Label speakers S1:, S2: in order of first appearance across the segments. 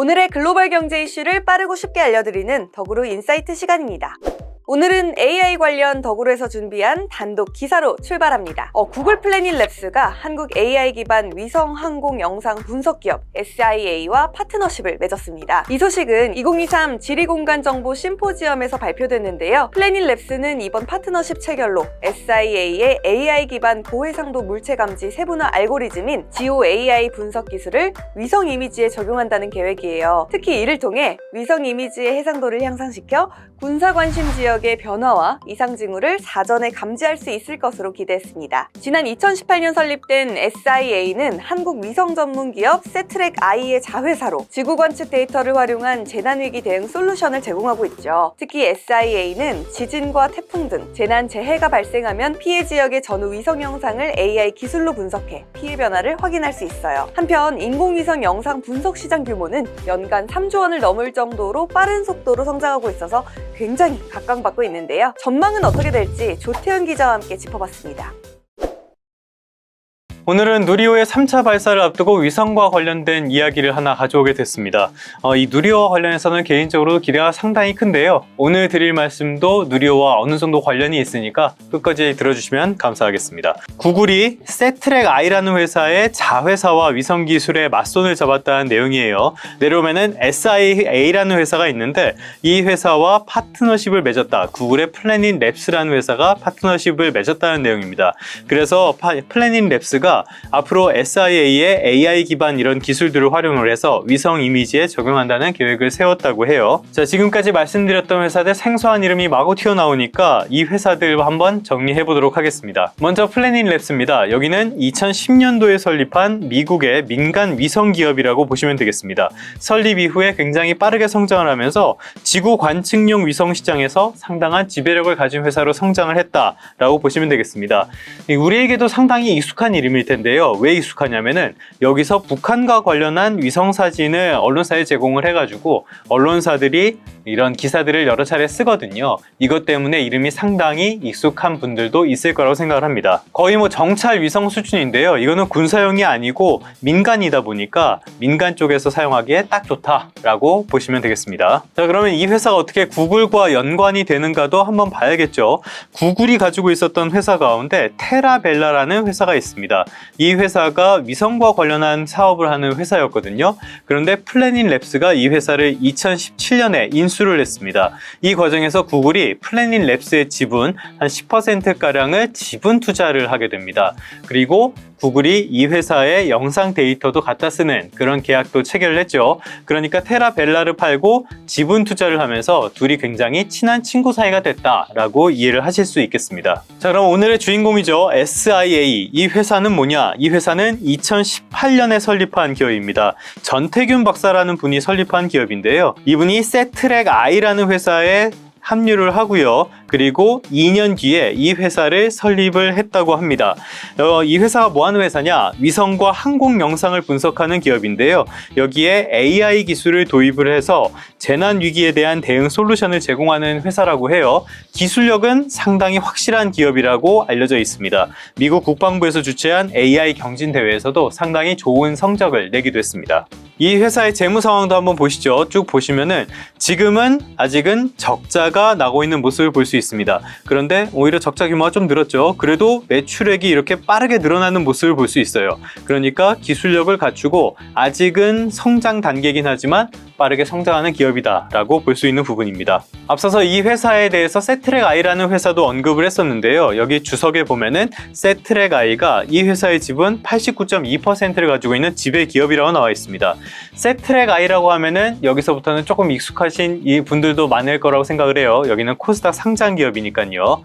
S1: 오늘의 글로벌 경제 이슈를 빠르고 쉽게 알려드리는 덕으로 인사이트 시간입니다. 오늘은 AI 관련 덕으로에서 준비한 단독 기사로 출발합니다. 구글 플래닛 랩스가 한국 AI 기반 위성 항공 영상 분석 기업 SIA와 파트너십을 맺었습니다. 이 소식은 2023 지리공간정보 심포지엄에서 발표됐는데요. 플래닛 랩스는 이번 파트너십 체결로 SIA의 AI 기반 고해상도 물체 감지 세분화 알고리즘인 GeoAI 분석 기술을 위성 이미지에 적용한다는 계획이에요. 특히 이를 통해 위성 이미지의 해상도를 향상시켜 군사 관심 지역의 변화와 이상 징후를 사전에 감지할 수 있을 것으로 기대했습니다. 지난 2018년 설립된 SIA는 한국 위성 전문 기업 세트랙아이의 자회사로 지구 관측 데이터를 활용한 재난위기 대응 솔루션을 제공하고 있죠. 특히 SIA는 지진과 태풍 등 재난 재해가 발생하면 피해 지역의 전후 위성 영상을 AI 기술로 분석해 피해 변화를 확인할 수 있어요. 한편 인공위성 영상 분석 시장 규모는 연간 3조 원을 넘을 정도로 빠른 속도로 성장하고 있어서 굉장히 각광받고 있는데요. 전망은 어떻게 될지 조태현 기자와 함께 짚어봤습니다.
S2: 오늘은 누리호의 3차 발사를 앞두고 위성과 관련된 이야기를 하나 가져오게 됐습니다. 이 누리호와 관련해서는 개인적으로 기대가 상당히 큰데요. 오늘 드릴 말씀도 누리호와 어느 정도 관련이 있으니까 끝까지 들어주시면 감사하겠습니다. 구글이 세트랙아이라는 회사의 자회사와 위성 기술에 맞손을 잡았다는 내용이에요. 내려오면은 SIA라는 회사가 있는데 이 회사와 파트너십을 맺었다. 구글의 플래닛 랩스라는 회사가 파트너십을 맺었다는 내용입니다. 그래서 플래닛 랩스가 앞으로 SIA의 AI 기반 이런 기술들을 활용을 해서 위성 이미지에 적용한다는 계획을 세웠다고 해요. 자, 지금까지 말씀드렸던 회사들 생소한 이름이 마구 튀어나오니까 이 회사들 한번 정리해 보도록 하겠습니다. 먼저 플래닛 랩스입니다. 여기는 2010년도에 설립한 미국의 민간 위성 기업이라고 보시면 되겠습니다. 설립 이후에 굉장히 빠르게 성장을 하면서 지구 관측용 위성 시장에서 상당한 지배력을 가진 회사로 성장을 했다라고 보시면 되겠습니다. 우리에게도 상당히 익숙한 이름일 텐데요. 왜 익숙하냐면은 여기서 북한과 관련한 위성 사진을 언론사에 제공을 해가지고 언론사들이 이런 기사들을 여러 차례 쓰거든요. 이것 때문에 이름이 상당히 익숙한 분들도 있을 거라고 생각을 합니다. 거의 뭐 정찰 위성 수준인데요. 이거는 군사용이 아니고 민간이다 보니까 민간 쪽에서 사용하기에 딱 좋다라고 보시면 되겠습니다. 자, 그러면 이 회사가 어떻게 구글과 연관이 되는가도 한번 봐야겠죠. 구글이 가지고 있었던 회사 가운데 테라벨라라는 회사가 있습니다. 이 회사가 위성과 관련한 사업을 하는 회사였거든요. 그런데 플래닛 랩스가 이 회사를 2017년에 인수를 했습니다. 이 과정에서 구글이 플래닛 랩스의 지분 한 10%가량을 지분 투자를 하게 됩니다. 그리고 구글이 이 회사의 영상 데이터도 갖다 쓰는 그런 계약도 체결을 했죠. 그러니까 테라벨라를 팔고 지분 투자를 하면서 둘이 굉장히 친한 친구 사이가 됐다라고 이해를 하실 수 있겠습니다. 자, 그럼 오늘의 주인공이죠. SIA. 이 회사는 뭐냐? 이 회사는 2018년에 설립한 기업입니다. 전태균 박사라는 분이 설립한 기업인데요. 이분이 세트랙아이라는 회사에 합류를 하고요. 그리고 2년 뒤에 이 회사를 설립을 했다고 합니다. 이 회사가 뭐 하는 회사냐? 위성과 항공 영상을 분석하는 기업인데요. 여기에 AI 기술을 도입을 해서 재난 위기에 대한 대응 솔루션을 제공하는 회사라고 해요. 기술력은 상당히 확실한 기업이라고 알려져 있습니다. 미국 국방부에서 주최한 AI 경진 대회에서도 상당히 좋은 성적을 내기도 했습니다. 이 회사의 재무 상황도 한번 보시죠. 쭉 보시면은 지금은 아직은 적자가 나고 있는 모습을 볼 수 있습니다. 그런데 오히려 적자 규모가 좀 늘었죠. 그래도 매출액이 이렇게 빠르게 늘어나는 모습을 볼 수 있어요. 그러니까 기술력을 갖추고 아직은 성장 단계이긴 하지만 빠르게 성장하는 기업이다라고 볼 수 있는 부분입니다. 앞서서 이 회사에 대해서 세트랙아이라는 회사도 언급을 했었는데요. 여기 주석에 보면은 세트랙아이가 이 회사의 지분 89.2%를 가지고 있는 지배 기업이라고 나와 있습니다. 세트랙아이라고 하면은 여기서부터는 조금 익숙하신 이 분들도 많을 거라고 생각을 해요. 여기는 코스닥 상장 기업이니까요.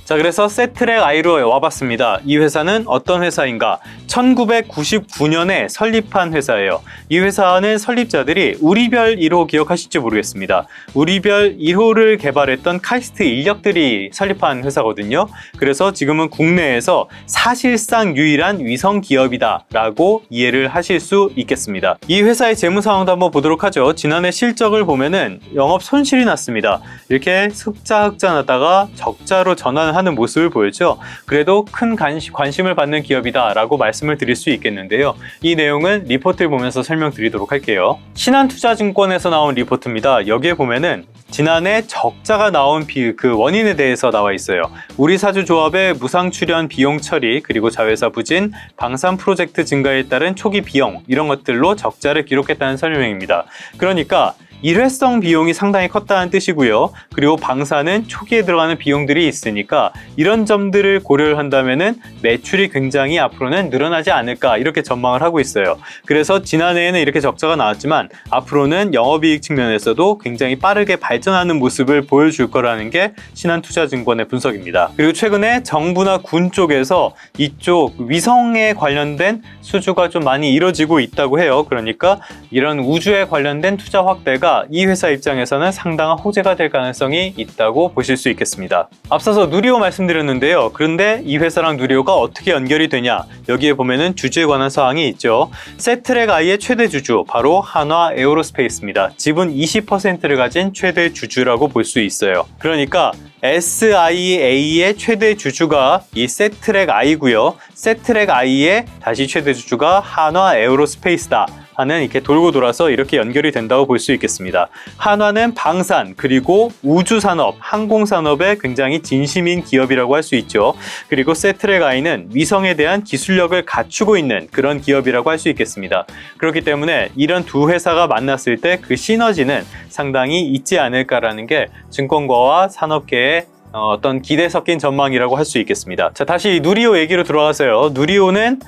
S2: 자, 그래서 세트랙아이로 와봤습니다. 이 회사는 어떤 회사인가? 1999년에 설립한 회사예요. 이 회사는 설립자들이 우리별 1호 기억하실지 모르겠습니다. 우리별 1호를 개발했던 카이스트 인력들이 설립한 회사거든요. 그래서 지금은 국내에서 사실상 유일한 위성 기업이다 라고 이해를 하실 수 있겠습니다. 이 회사의 재무 상황도 한번 보도록 하죠. 지난해 실적을 보면은 영업 손실이 났습니다. 이렇게 흑자 나다가 적자로 전환을 발전하는 모습을 보였죠. 그래도 큰 관심을 받는 기업이다라고 말씀을 드릴 수 있겠는데요. 이 내용은 리포트를 보면서 설명드리도록 할게요. 신한투자증권에서 나온 리포트입니다. 여기에 보면은 지난해 적자가 나온 그 원인에 대해서 나와 있어요. 우리사주조합의 무상출연 비용 처리, 그리고 자회사 부진, 방산 프로젝트 증가에 따른 초기 비용, 이런 것들로 적자를 기록했다는 설명입니다. 그러니까 일회성 비용이 상당히 컸다는 뜻이고요. 그리고 방사는 초기에 들어가는 비용들이 있으니까 이런 점들을 고려를 한다면은 매출이 굉장히 앞으로는 늘어나지 않을까, 이렇게 전망을 하고 있어요. 그래서 지난해에는 이렇게 적자가 나왔지만 앞으로는 영업이익 측면에서도 굉장히 빠르게 발전하는 모습을 보여줄 거라는 게 신한투자증권의 분석입니다. 그리고 최근에 정부나 군 쪽에서 이쪽 위성에 관련된 수주가 좀 많이 이뤄지고 있다고 해요. 그러니까 이런 우주에 관련된 투자 확대가 이 회사 입장에서는 상당한 호재가 될 가능성이 있다고 보실 수 있겠습니다. 앞서서 누리호 말씀드렸는데요. 그런데 이 회사랑 누리호가 어떻게 연결이 되냐? 여기에 보면은 주주에 관한 사항이 있죠. 세트랙 I의 최대 주주, 바로 한화 에어로스페이스입니다. 지분 20%를 가진 최대 주주라고 볼 수 있어요. 그러니까 SIA의 최대 주주가 이 세트랙 I고요. 세트랙 I의 다시 최대 주주가 한화 에어로스페이스다 하는, 이렇게 돌고 돌아서 이렇게 연결이 된다고 볼 수 있겠습니다. 한화는 방산, 그리고 우주산업, 항공산업에 굉장히 진심인 기업이라고 할 수 있죠. 그리고 세트랙 I는 위성에 대한 기술력을 갖추고 있는 그런 기업이라고 할 수 있겠습니다. 그렇기 때문에 이런 두 회사가 만났을 때 그 시너지는 상당히 있지 않을까라는 게 증권가와 산업계의 어떤 기대 섞인 전망이라고 할 수 있겠습니다. 자, 다시 누리호 얘기로 돌아가서요. 누리호는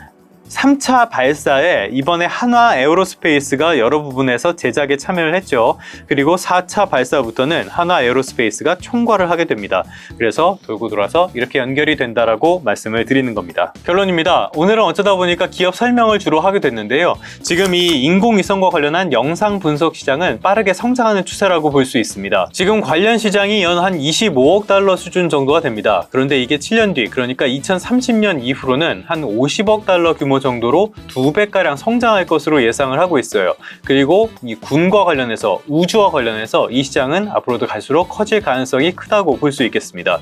S2: 3차 발사에 이번에 한화 에어로스페이스가 여러 부분에서 제작에 참여를 했죠. 그리고 4차 발사부터는 한화 에어로스페이스가 총괄을 하게 됩니다. 그래서 돌고 돌아서 이렇게 연결이 된다라고 말씀을 드리는 겁니다. 결론입니다. 오늘은 어쩌다 보니까 기업 설명을 주로 하게 됐는데요. 지금 이 인공위성과 관련한 영상 분석 시장은 빠르게 성장하는 추세라고 볼 수 있습니다. 지금 관련 시장이 연 한 25억 달러 수준 정도가 됩니다. 그런데 이게 7년 뒤, 그러니까 2030년 이후로는 한 50억 달러 규모 정도로 2배가량 성장할 것으로 예상을 하고 있어요. 그리고 이 군과 관련해서, 우주와 관련해서 이 시장은 앞으로도 갈수록 커질 가능성이 크다고 볼 수 있겠습니다.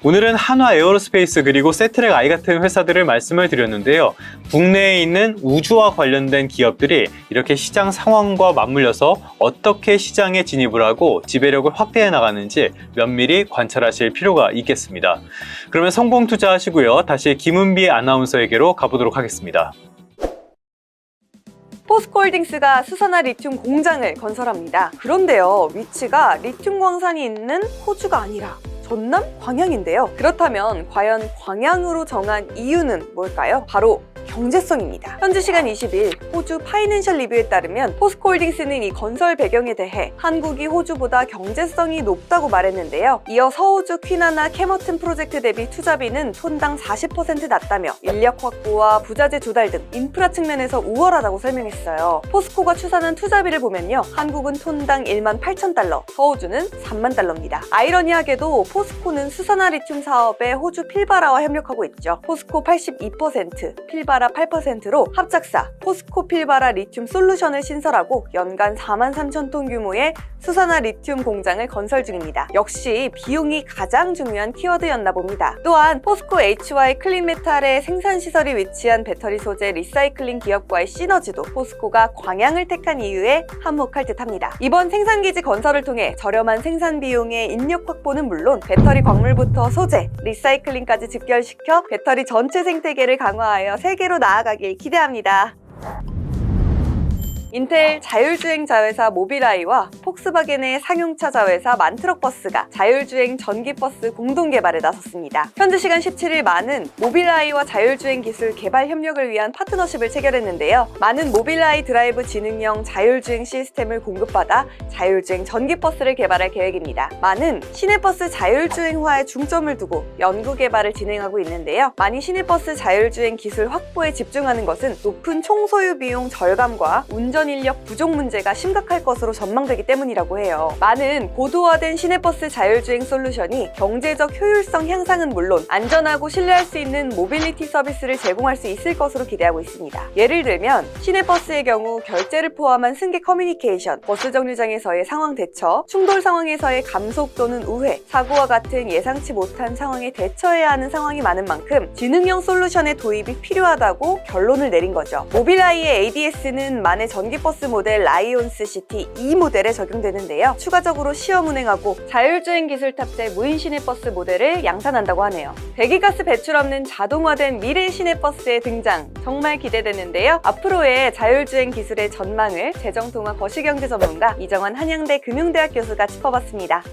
S2: 오늘은 한화 에어로스페이스 그리고 세트랙 I 같은 회사들을 말씀을 드렸는데요. 국내에 있는 우주와 관련된 기업들이 이렇게 시장 상황과 맞물려서 어떻게 시장에 진입을 하고 지배력을 확대해 나가는지 면밀히 관찰하실 필요가 있겠습니다. 그러면 성공 투자하시고요. 다시 김은비 아나운서에게로 가보도록 하겠습니다.
S1: 포스코홀딩스가 수산화 리튬 공장을 건설합니다. 그런데요, 위치가 리튬 광산이 있는 호주가 아니라 전남 광양인데요. 그렇다면 과연 광양으로 정한 이유는 뭘까요? 바로 경제성입니다. 현지 시간 20일 호주 파이낸셜 리뷰에 따르면 포스코홀딩스는 이 건설 배경에 대해 한국이 호주보다 경제성이 높다고 말했는데요. 이어 서호주 퀴나나 캐머튼 프로젝트 대비 투자비는 톤당 40% 낮다며 인력 확보와 부자재 조달 등 인프라 측면에서 우월하다고 설명했어요. 포스코가 추산한 투자비를 보면요, 한국은 톤당 1만 8천 달러, 서호주는 3만 달러입니다. 아이러니하게도 포스코는 수산화 리튬 사업에 호주 필바라와 협력하고 있죠. 포스코 82%, 필바라 8%로 합작사 포스코 필바라 리튬 솔루션을 신설하고 연간 4만 3천 톤 규모의 수산화 리튬 공장을 건설 중입니다. 역시 비용이 가장 중요한 키워드였나 봅니다. 또한 포스코 HY 클린메탈의 생산시설이 위치한 배터리 소재 리사이클링 기업과의 시너지도 포스코가 광양을 택한 이유에 한몫할 듯합니다. 이번 생산기지 건설을 통해 저렴한 생산 비용의 인력 확보는 물론 배터리 광물부터 소재, 리사이클링까지 직결시켜 배터리 전체 생태계를 강화하여 세계로 나아가길 기대합니다. 인텔 자율주행 자회사 모빌아이와 폭스바겐의 상용차 자회사 만트럭버스가 자율주행 전기버스 공동 개발에 나섰습니다. 현지 시간 17일 만은 모빌아이와 자율주행 기술 개발 협력을 위한 파트너십을 체결했는데요. 만은 모빌아이 드라이브 지능형 자율주행 시스템을 공급받아 자율주행 전기버스를 개발할 계획입니다. 만은 시내버스 자율주행화에 중점을 두고 연구 개발을 진행하고 있는데요. 만이 시내버스 자율주행 기술 확보에 집중하는 것은 높은 총소유 비용 절감과 운전 운전 인력 부족 문제가 심각할 것으로 전망되기 때문이라고 해요. 많은 고도화된 시내버스 자율주행 솔루션이 경제적 효율성 향상은 물론 안전하고 신뢰할 수 있는 모빌리티 서비스를 제공할 수 있을 것으로 기대하고 있습니다. 예를 들면 시내버스의 경우 결제를 포함한 승객 커뮤니케이션, 버스 정류장에서의 상황 대처, 충돌 상황에서의 감속 또는 우회, 사고와 같은 예상치 못한 상황에 대처해야 하는 상황이 많은 만큼 지능형 솔루션의 도입이 필요하다고 결론을 내린 거죠. 모빌아이의 ADS는 만의 전기버스 모델 라이온스 시티 2 모델에 적용되는데요. 추가적으로 시험 운행하고 자율주행 기술 탑재 무인 시내버스 모델을 양산한다고 하네요. 배기가스 배출 없는 자동화된 미래 시내버스의 등장 정말 기대되는데요. 앞으로의 자율주행 기술의 전망을 재정통화 거시경제 전문가 이정환 한양대 금융대학 교수가 짚어봤습니다.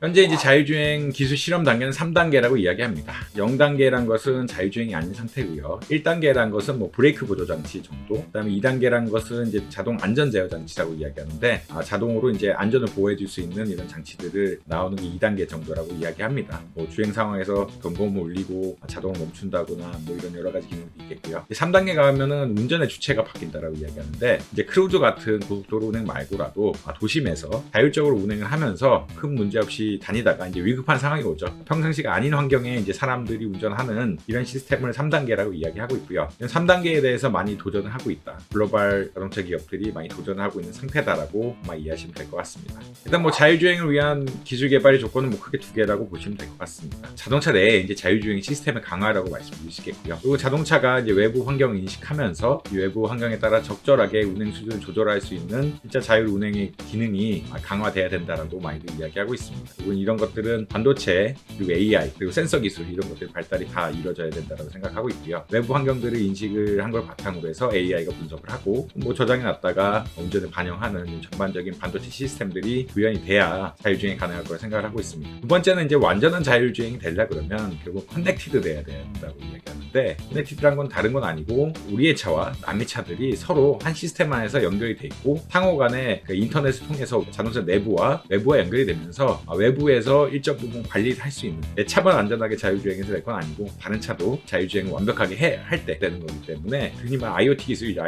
S3: 현재 이제 자율주행 기술 실험 단계는 3단계라고 이야기합니다. 0단계란 것은 자율주행이 아닌 상태고요. 1단계란 것은 뭐 브레이크 보조 장치 정도. 그다음에 2단계란 것은 이제 자동 안전 제어 장치라고 이야기하는데 자동으로 이제 안전을 보호해 줄 수 있는 이런 장치들을 나오는 게 2단계 정도라고 이야기합니다. 뭐 주행 상황에서 경보음을 울리고 자동으로 멈춘다거나 뭐 이런 여러 가지 기능이 있겠고요. 3단계 가면은 운전의 주체가 바뀐다라고 이야기하는데 이제 크루즈 같은 고속도로 운행 말고라도 도심에서 자율적으로 운행을 하면서 큰 문제 없이 다니다가 이제 위급한 상황이 오죠. 평상시가 아닌 환경에 이제 사람들이 운전하는 이런 시스템을 3단계라고 이야기하고 있고요. 3단계에 대해서 많이 도전을 하고 있다. 글로벌 자동차 기업들이 많이 도전을 하고 있는 상태다라고 아마 이해하시면 될 것 같습니다. 일단 뭐 자율주행을 위한 기술 개발의 조건은 뭐 크게 두 개라고 보시면 될 것 같습니다. 자동차 내에 이제 자율주행 시스템의 강화라고 말씀드릴 수 있겠고요. 그리고 자동차가 이제 외부 환경을 인식하면서 이 외부 환경에 따라 적절하게 운행 수준을 조절할 수 있는 진짜 자율 운행의 기능이 강화돼야 된다라고 많이들 이야기하고 있습니다. 그리고 이런 것들은 반도체, 그리고 AI, 그리고 센서 기술 이런 것들 발달이 다 이루어져야 된다고 생각하고 있고요. 외부 환경들을 인식을 한 걸 바탕으로 해서 AI가 분석을 하고 뭐 저장해 놨다가 운전을 반영하는 전반적인 반도체 시스템들이 구현이 돼야 자율주행이 가능할 거라 생각을 하고 있습니다. 두 번째는 이제 완전한 자율주행이 되려 그러면 결국 커넥티드 돼야 된다고 이야기하는데 커넥티드란 건 다른 건 아니고 우리의 차와 남의 차들이 서로 한 시스템 안에서 연결이 돼 있고 상호 간에 인터넷을 통해서 자동차 내부와 외부와 연결이 되면서 외부에서 일정 부분 관리를 할 수 있는 내 차만 안전하게 자율주행해서 될 건 아니고 다른 차도 자율주행을 완벽하게 할 때 되는 거기 때문에 흔히 말 IoT 기술과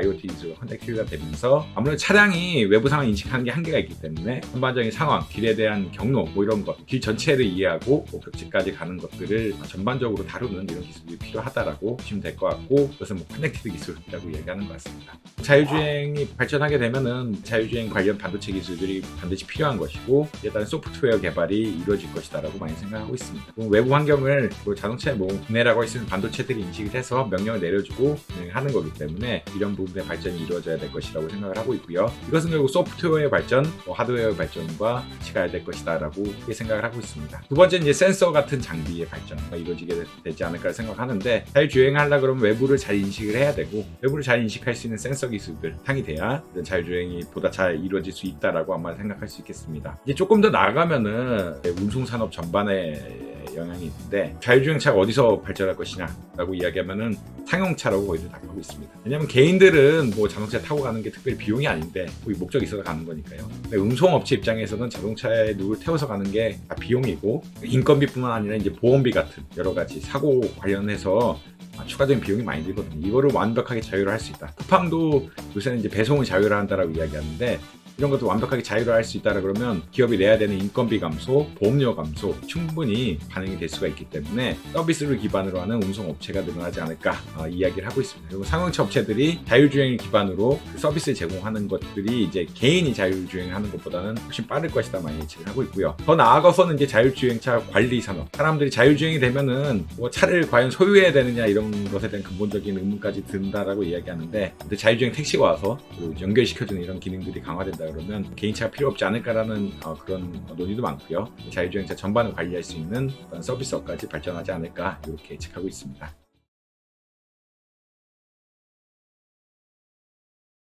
S3: 커넥티드가 되면서 아무래도 차량이 외부 상황을 인식하는 게 한계가 있기 때문에 전반적인 상황, 길에 대한 경로 뭐 이런 것, 길 전체를 이해하고 목적지까지 가는 것들을 전반적으로 다루는 이런 기술이 필요하다라고 보시면 될 것 같고 그것은 뭐 커넥티드 기술이라고 얘기하는 것 같습니다. 자율주행이 발전하게 되면은 자율주행 관련 반도체 기술들이 반드시 필요한 것이고 일단 소프트웨어 개발이 이루어질 것이다라고 많이 생각하고 있습니다. 외부 환경을 자동차에 뭐 구내라고 있으면 반도체들이 인식을 해서 명령을 내려주고 하는 거기 때문에 이런 부분의 발전이 이루어져야 될 것이라고 생각을 하고 있고요. 이것은 결국 소프트웨어의 발전, 하드웨어의 발전과 같이 가야 될 것이다라고 생각을 하고 있습니다. 두 번째는 이제 센서 같은 장비의 발전과 이루어지게 되지 않을까 생각하는데 자율주행하려고 그러면 외부를 잘 인식을 해야 되고 외부를 잘 인식할 수 있는 센서 기술들 바탕이 돼야 자율주행이 보다 잘 이루어질 수 있다라고 아마 생각할 수 있겠습니다. 이제 조금 더 나아가면은 운송산업 전반에 영향이 있는데 자율주행차가 어디서 발전할 것이냐라고 이야기하면은 상용차라고 거의들 답하고 있습니다. 왜냐하면 개인들은 뭐 자동차 타고 가는 게 특별히 비용이 아닌데 거기 목적이 있어서 가는 거니까요. 근데 운송업체 입장에서는 자동차에 누굴 태워서 가는 게 다 비용이고 인건비뿐만 아니라 이제 보험비 같은 여러 가지 사고 관련해서 추가적인 비용이 많이 들거든요. 이거를 완벽하게 자율화할 수 있다. 쿠팡도 요새는 이제 배송을 자율화한다라고 이야기하는데 이런 것도 완벽하게 자율화할 수 있다라 그러면 기업이 내야 되는 인건비 감소, 보험료 감소 충분히 반영이 될 수가 있기 때문에 서비스를 기반으로 하는 운송업체가 늘어나지 않을까 이야기를 하고 있습니다. 그리고 상용차 업체들이 자율주행을 기반으로 서비스를 제공하는 것들이 이제 개인이 자율주행을 하는 것보다는 훨씬 빠를 것이다 많이 예측을 하고 있고요. 더 나아가서는 이제 자율주행차 관리 산업, 사람들이 자율주행이 되면은 뭐 차를 과연 소유해야 되느냐 이런 것에 대한 근본적인 의문까지 든다라고 이야기하는데 근데 자율주행 택시가 와서 연결시켜주는 이런 기능들이 강화된다 그러면 개인차가 필요 없지 않을까라는 그런 논의도 많고요. 자율주행차 전반을 관리할 수 있는 어떤 서비스업까지 발전하지 않을까 이렇게 예측하고 있습니다.